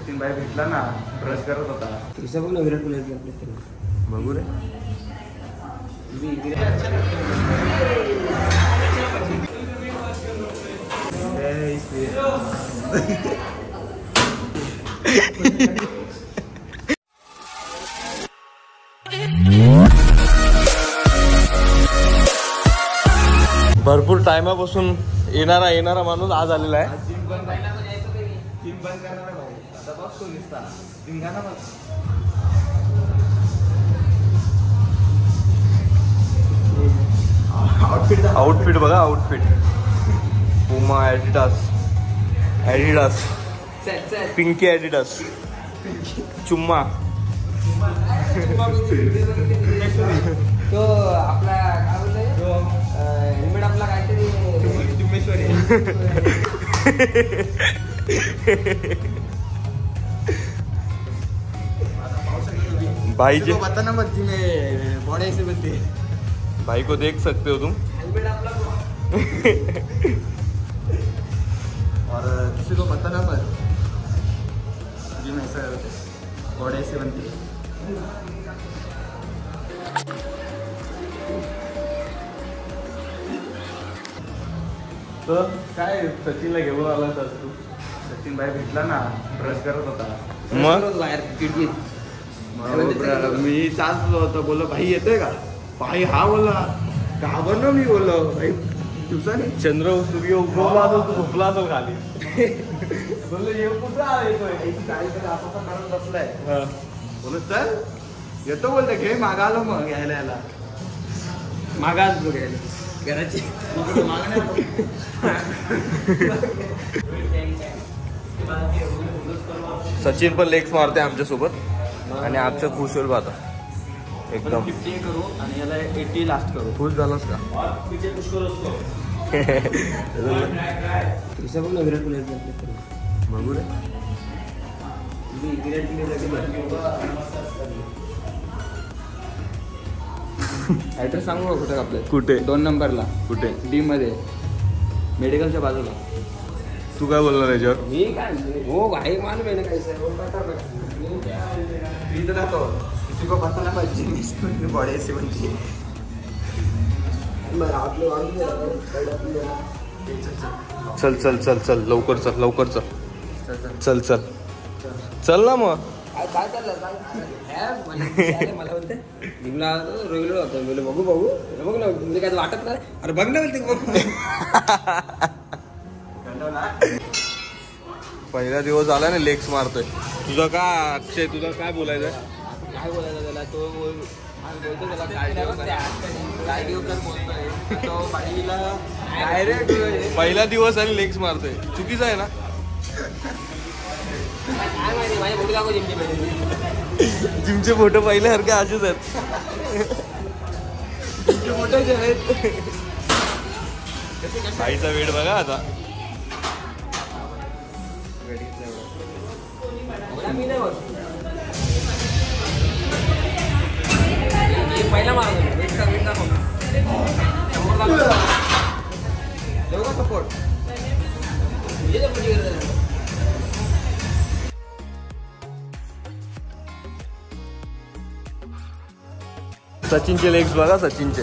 सचिन भाई भेटला ना, ब्रश करत होता. तुझं बघ ना विराट कोहली आपल्या बघू रे. भरपूर टाइमापासून येणारा माणूस आज आलेला आहे. जिम बंद करणार भाऊ. आता बघ तो निसता धिंगाणा बघ. आउटफिट बघा, आउटफिट पुमा, ॲडिडास, पिंकी ॲडिडास, चुम्मा. तो आपला काय बोलतोय हेल्मेट आपला काहीतरी भाई जी पता ना मत में बॉडी ऐसे बनती है. भाई को देख सकते हो तुम. हेल्मेट आपला और किसी को पता ना मत जिम ऐसा बॉडी ऐसे बनती है. तर काय सचिनला घेऊन आला तू. सचिन भाई भेटला ना, ब्रश करत होता. मग बाहेर किडनीत मी चाललो होतो, बोललो भाई येतोय का. भाई हा बोलला घाबरलो. मी बोललो भाई दिवसाने चंद्र सूर्य उगवला तो झोपला असेल खाली. बोललो ये कुठं येतोय, असा करत बसलाय. बोललो चल येतो. बोलतो घे. मागा आलो मग घ्यायला. मागाच घ्यायला घराची सचिन पण लेग्स मारते आमच्यासोबत आणि आमचं खुश होईल आता एकदम. 50 करू आणि याला 80 लास्ट करू. खुश झालास का. तुझं बघ ना विराट कोहली बघू रे. ऍड्रेस सांगू का कुठे आपलं. कुठे. 2 नंबरला. कुठे. डी मध्ये मेडिकलच्या बाजूला. तू काय बोलणार याच्यावर. मी काय हो भाई मान मैंने कैसे इधर तो किसी को पता ना जिम बॉडी ऐसे बनती है. चल चल चल चल लवकर चल, लवकर चल. चल चल चल ना मग. काय चाललंय मला बोलते जिमला रेग्युलर होतो. बोल बघू बघ ना म्हणजे काय वाटत नाही. अरे बघ ना बोलते बघ. पहिला दिवस आला ना, लेग्स मारतोय. तुझं काय अक्षय, तुझं काय बोलायचं. काय बोलायचं त्याला. तो बोलतो त्याला काय घेऊ तर बोलतोय तो बाईला डायरेक्ट. पहिला दिवस आणि लेग्स मारतोय, चुकीचं आहे ना. काय माहिती माझ्या फोटो दाखव जिमचे. जिमचे फोटो पहिल्यासारखे असेच आहेत. जिमचे फोटो जे आहेत. बाईचा वेळ बघा आता. मी नाही बघ पहिला मारतो. वेट दाखव. 100 देऊ का सपोर्ट. सचिनचे लेग्स बघा, सचिनचे.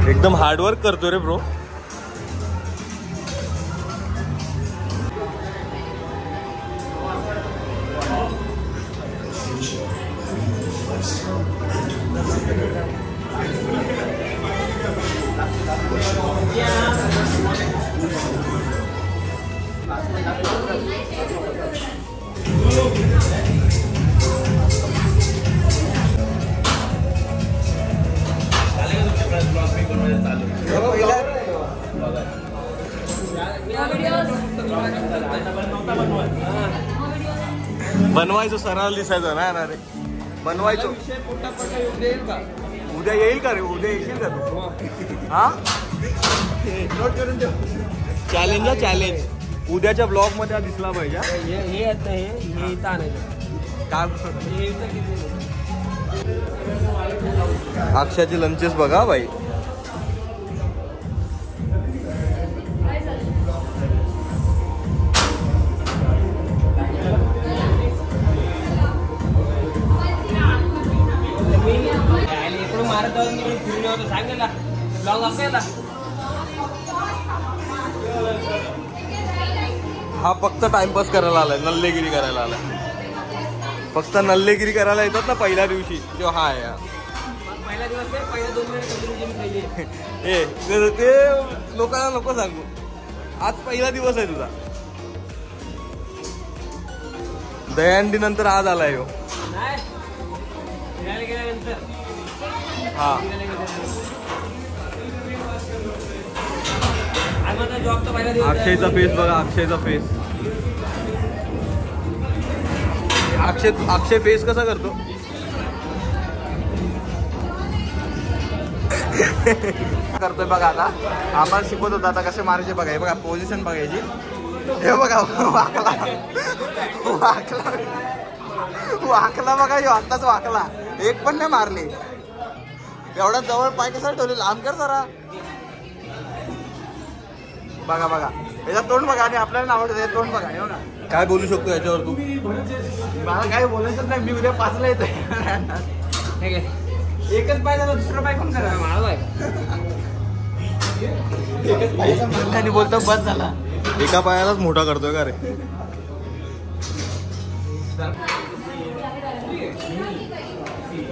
एकदम हार्डवर्क करतो रे ब्रो. बनवायचं सरळ दिसायचं नाही ना रे. बनवायचं. उद्या येईल का रे. उद्या येशील का तू. हा नोट करून ठेव. चॅलेंज चॅलेंज उद्याच्या ब्लॉग मध्ये हा दिसला पाहिजे. हे आता हे इथं आणायचं काय हे इथं किती अक्षयाचे लंचेस बघा बाई. इकडून मारत जाऊन मी फिरून होतो सांगेला ब्लॉग असायला. हा फक्त टाइमपास करायला आलाय, नल्लेगिरी करायला आलाय. फक्त नल्लेगिरी करायला येतात ना पहिल्या दिवशी तो हा आहे. पहिला दिवस आहे, पहिल्या 2 महिने जिम खायली. ते लोकांना नको सांगू. आज पहिला दिवस आहे तुझा. दहीहंडी नंतर आज आलाय हो. नाही फिरायला गेल्यानंतर हा जॉब तर पहिला दिवस. अक्षयचा फेस बघा, अक्षयचा फेस. अक्षय फेस कसा करतो. करतोय बघा. आता आम्हाला शिकवत होता आता कसे मारायचे बघा. हे बघा पोझिशन बघायची. हे बघा वाकला वाकला वाकला बघा. यो आत्ताच वाकला. एक पण नाही मारली. एवढा जवळ पाय कसा ठेवले. लांब कर जरा. बघा बघा याचं तोंड बघा. आणि आपल्याला आवडतं हे तोंड बघा. हे बघा. काय बोलू शकतो याच्यावर तू. मला काय बोलायचं नाही. मी उद्या 5ला येतोय. एकच पाय झाला दुसरा पाय कोण करा. माझा पाय एकच पाय बोलतो बस झाला. एका पायालाच मोठा करतोय का रे.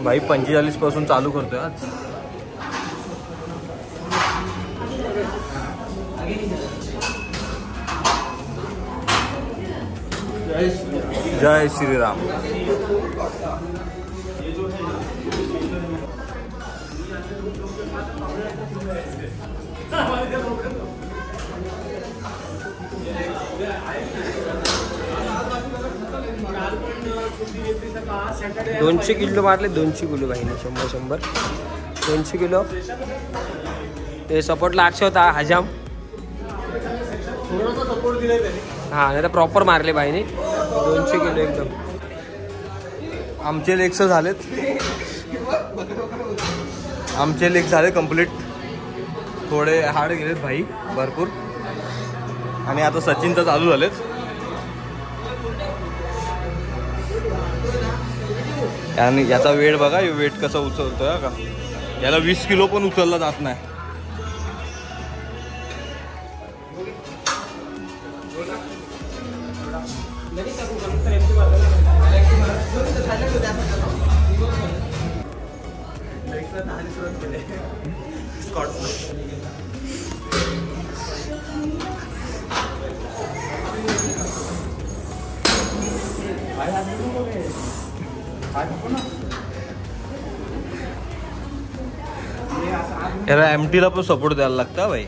भाई 45 पासून चालू करतोय आज. जय श्रीराम. दोनशे किलो मारले. 200 किलो भाईने 100 200 किलो. ते सपोर्टला 800 होता हजाम. सपोर्ट दिलाय त्याने. हा नाही तर प्रॉपर मारले भाईने 200 किलो एकदम. आमचे लेग्स झालेत. आमचे लेग झाले कंप्लीट. थोडे हार्ड गेलेत भाई भरपूर. आणि आता सचिनचं चालू झालेत. आणि याचा वेट बघा. वेट कसं उचलतोय का. याला 20 किलो पण उचलला जात नाही. याला एमटीला पण सपोर्ट द्यायला लागतं भाई.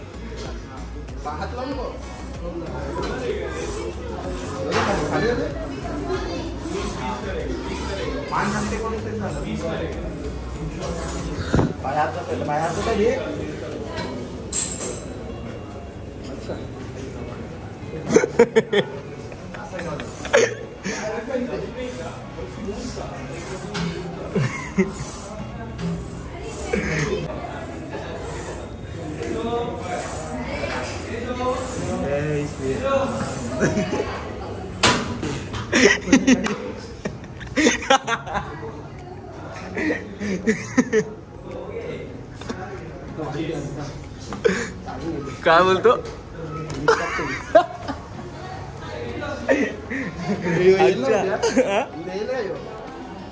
काय बोलतो.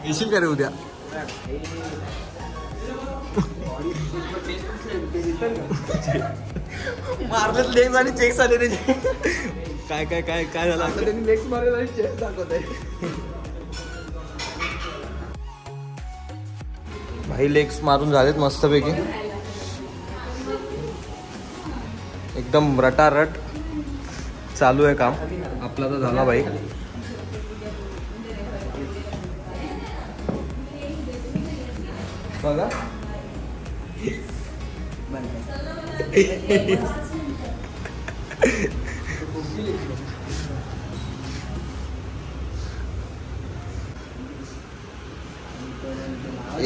येशील का रे उद्या. मारलेत लेग्स आणि चेक्स आले त्याचे. काय काय काय काय झालं. त्यांनी लेग्स मारले आणि चेक्स दाखवत आहे. भाई लेग्स मारून झालेत मस्तपैकी. एकदम रटारट चालू आहे काम. आपला तर झाला भाई. बघा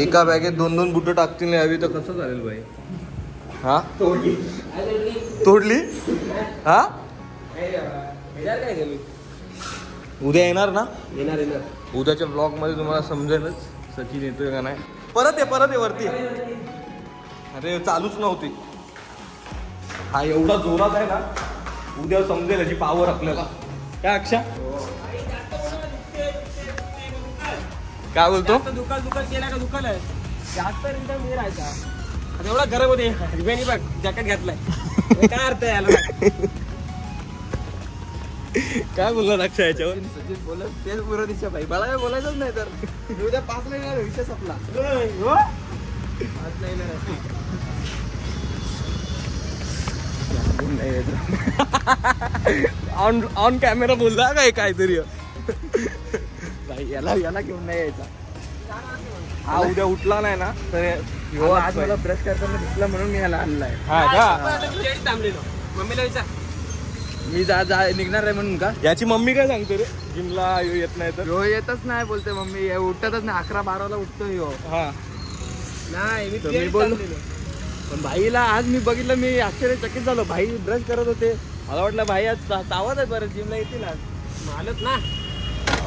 एका बॅगेत 2-2 बुटं टाकतील यावी तर कसं चालेल भाई? हा तोडली हा उद्या येणार ना? येणार उद्याच्या ब्लॉग मध्ये तुम्हाला समजेलच सचिन येतोय का नाही. परत ये वरती. अरे चालूच नव्हती. हा एवढा जोरात आहे ना, उद्या समजेल याची पावर आपल्याला. काय अक्षा काय बोलतो? दुकान केला का दुकान आहे जास्त रिटर्न नाही राहायचा. आता एवढा गरम होते रिबेनी बघ जॅकेट घातलाय काय अर्थ आहे याला? काय बोलला अक्षा याच्यावर? सचिन बोलत तेच पुरं दिशा भाई मला काय बोलायचंच नाही तर उद्या 5 नाही येणार विषय संपला. 5 नाही येणार ऑन कॅमेरा बोलला काय काहीतरी याला घेऊन नाही यायचा. हा उद्या उठला नाही ना तर आज मला ब्रश करताना दिसला म्हणून मी ह्याला आणलाय. हा का थांबलेलो मम्मीला विचार मी निघणार आहे म्हणून का? याची मम्मी काय सांगते रे जिमला येत नाही तर? ह्यो येतच नाही बोलते मम्मी उठतच नाही 11-12 उठतो ह्यो. हा नाही मी बोललो पण भाईला आज मी बघितलं मी आश्चर्यचकित झालो. भाई ब्रश करत होते मला वाटलं भाई आज तावत आहे बरं जिमला येतील आज आलत ना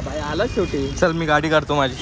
भाई आलाच शेवटी. चल मी गाडी काढतो माझी.